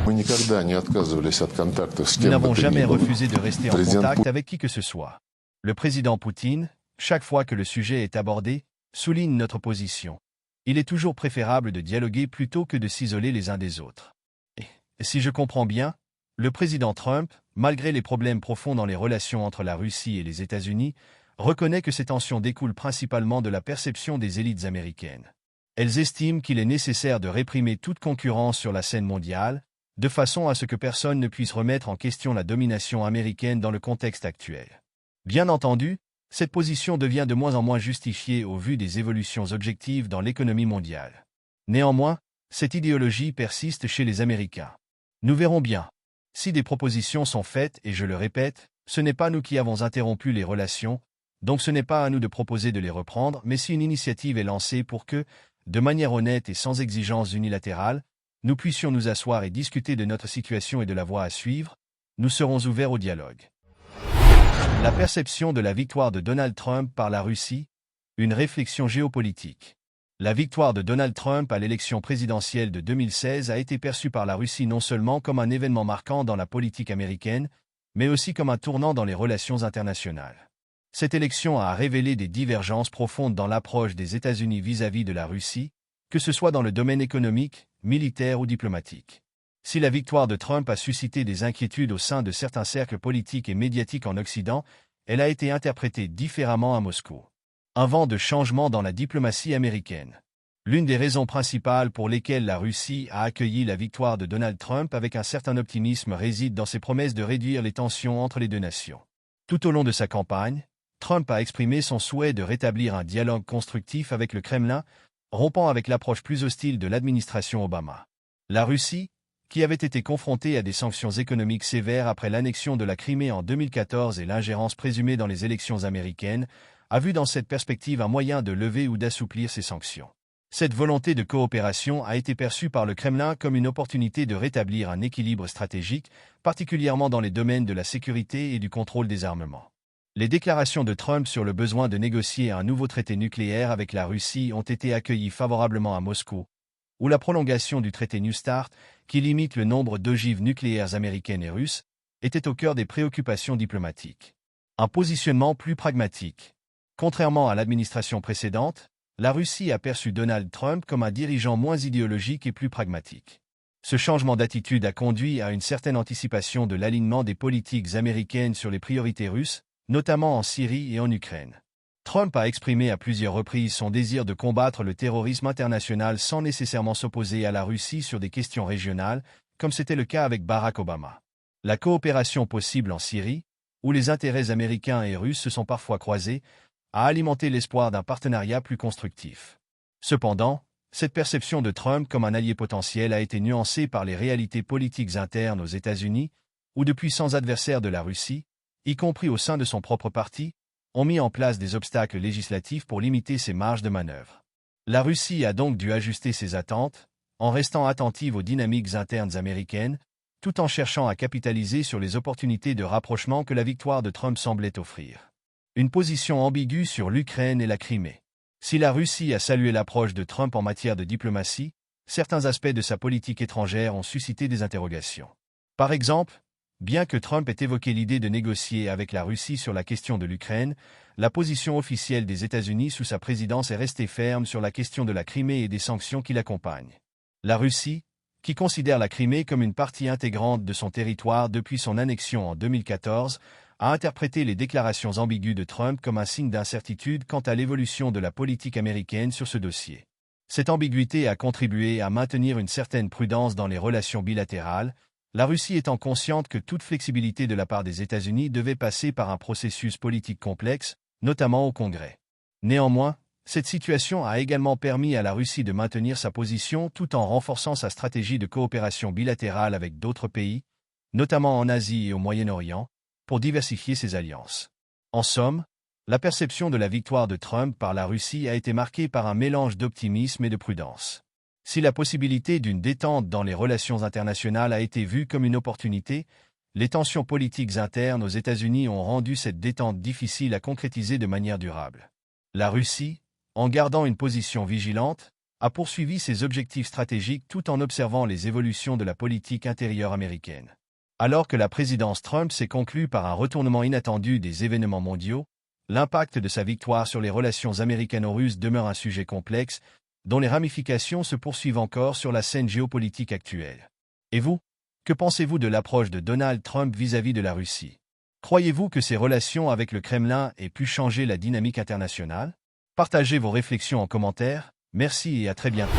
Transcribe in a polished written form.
Мы никогда не отказывались от контактов с Nous кем бы n'avons то ни jamais было. refusé de rester en Président contact avec qui que ce soit. Le président Poutine, chaque fois que le sujet est abordé, souligne notre position. Il est toujours préférable de dialoguer plutôt que de s'isoler les uns des autres. Et si je comprends bien, le président Trump, malgré les problèmes profonds dans les relations entre la Russie et les États-Unis, reconnaît que ces tensions découlent principalement de la perception des élites américaines. Elles estiment qu'il est nécessaire de réprimer toute concurrence sur la scène mondiale, de façon à ce que personne ne puisse remettre en question la domination américaine dans le contexte actuel. Bien entendu, cette position devient de moins en moins justifiée au vu des évolutions objectives dans l'économie mondiale. Néanmoins, cette idéologie persiste chez les Américains. Nous verrons bien. Si des propositions sont faites, et je le répète, ce n'est pas nous qui avons interrompu les relations, donc ce n'est pas à nous de proposer de les reprendre, mais si une initiative est lancée pour que, de manière honnête et sans exigence unilatérale, nous puissions nous asseoir et discuter de notre situation et de la voie à suivre, nous serons ouverts au dialogue. La perception de la victoire de Donald Trump par la Russie, une réflexion géopolitique. La victoire de Donald Trump à l'élection présidentielle de 2016 a été perçue par la Russie non seulement comme un événement marquant dans la politique américaine, mais aussi comme un tournant dans les relations internationales. Cette élection a révélé des divergences profondes dans l'approche des États-Unis vis-à-vis de la Russie, que ce soit dans le domaine économique, militaire ou diplomatique. Si la victoire de Trump a suscité des inquiétudes au sein de certains cercles politiques et médiatiques en Occident, elle a été interprétée différemment à Moscou. Un vent de changement dans la diplomatie américaine. L'une des raisons principales pour lesquelles la Russie a accueilli la victoire de Donald Trump avec un certain optimisme réside dans ses promesses de réduire les tensions entre les deux nations. Tout au long de sa campagne, Trump a exprimé son souhait de rétablir un dialogue constructif avec le Kremlin, rompant avec l'approche plus hostile de l'administration Obama. La Russie, qui avait été confrontée à des sanctions économiques sévères après l'annexion de la Crimée en 2014 et l'ingérence présumée dans les élections américaines, a vu dans cette perspective un moyen de lever ou d'assouplir ces sanctions. Cette volonté de coopération a été perçue par le Kremlin comme une opportunité de rétablir un équilibre stratégique, particulièrement dans les domaines de la sécurité et du contrôle des armements. Les déclarations de Trump sur le besoin de négocier un nouveau traité nucléaire avec la Russie ont été accueillies favorablement à Moscou, où la prolongation du traité New START, qui limite le nombre d'ogives nucléaires américaines et russes, était au cœur des préoccupations diplomatiques. Un positionnement plus pragmatique. Contrairement à l'administration précédente, la Russie a perçu Donald Trump comme un dirigeant moins idéologique et plus pragmatique. Ce changement d'attitude a conduit à une certaine anticipation de l'alignement des politiques américaines sur les priorités russes, notamment en Syrie et en Ukraine. Trump a exprimé à plusieurs reprises son désir de combattre le terrorisme international sans nécessairement s'opposer à la Russie sur des questions régionales, comme c'était le cas avec Barack Obama. La coopération possible en Syrie, où les intérêts américains et russes se sont parfois croisés, a alimenté l'espoir d'un partenariat plus constructif. Cependant, cette perception de Trump comme un allié potentiel a été nuancée par les réalités politiques internes aux États-Unis, où de puissants adversaires de la Russie, y compris au sein de son propre parti, ont mis en place des obstacles législatifs pour limiter ses marges de manœuvre. La Russie a donc dû ajuster ses attentes, en restant attentive aux dynamiques internes américaines, tout en cherchant à capitaliser sur les opportunités de rapprochement que la victoire de Trump semblait offrir. Une position ambiguë sur l'Ukraine et la Crimée. Si la Russie a salué l'approche de Trump en matière de diplomatie, certains aspects de sa politique étrangère ont suscité des interrogations. Par exemple, bien que Trump ait évoqué l'idée de négocier avec la Russie sur la question de l'Ukraine, la position officielle des États-Unis sous sa présidence est restée ferme sur la question de la Crimée et des sanctions qui l'accompagnent. La Russie, qui considère la Crimée comme une partie intégrante de son territoire depuis son annexion en 2014, a interprété les déclarations ambiguës de Trump comme un signe d'incertitude quant à l'évolution de la politique américaine sur ce dossier. Cette ambiguïté a contribué à maintenir une certaine prudence dans les relations bilatérales, la Russie étant consciente que toute flexibilité de la part des États-Unis devait passer par un processus politique complexe, notamment au Congrès. Néanmoins, cette situation a également permis à la Russie de maintenir sa position tout en renforçant sa stratégie de coopération bilatérale avec d'autres pays, notamment en Asie et au Moyen-Orient, pour diversifier ses alliances. En somme, la perception de la victoire de Trump par la Russie a été marquée par un mélange d'optimisme et de prudence. Si la possibilité d'une détente dans les relations internationales a été vue comme une opportunité, les tensions politiques internes aux États-Unis ont rendu cette détente difficile à concrétiser de manière durable. La Russie, en gardant une position vigilante, a poursuivi ses objectifs stratégiques tout en observant les évolutions de la politique intérieure américaine. Alors que la présidence Trump s'est conclue par un retournement inattendu des événements mondiaux, l'impact de sa victoire sur les relations américano-russes demeure un sujet complexe, dont les ramifications se poursuivent encore sur la scène géopolitique actuelle. Et vous? Que pensez-vous de l'approche de Donald Trump vis-à-vis de la Russie? Croyez-vous que ses relations avec le Kremlin aient pu changer la dynamique internationale? Partagez vos réflexions en commentaire. Merci et à très bientôt.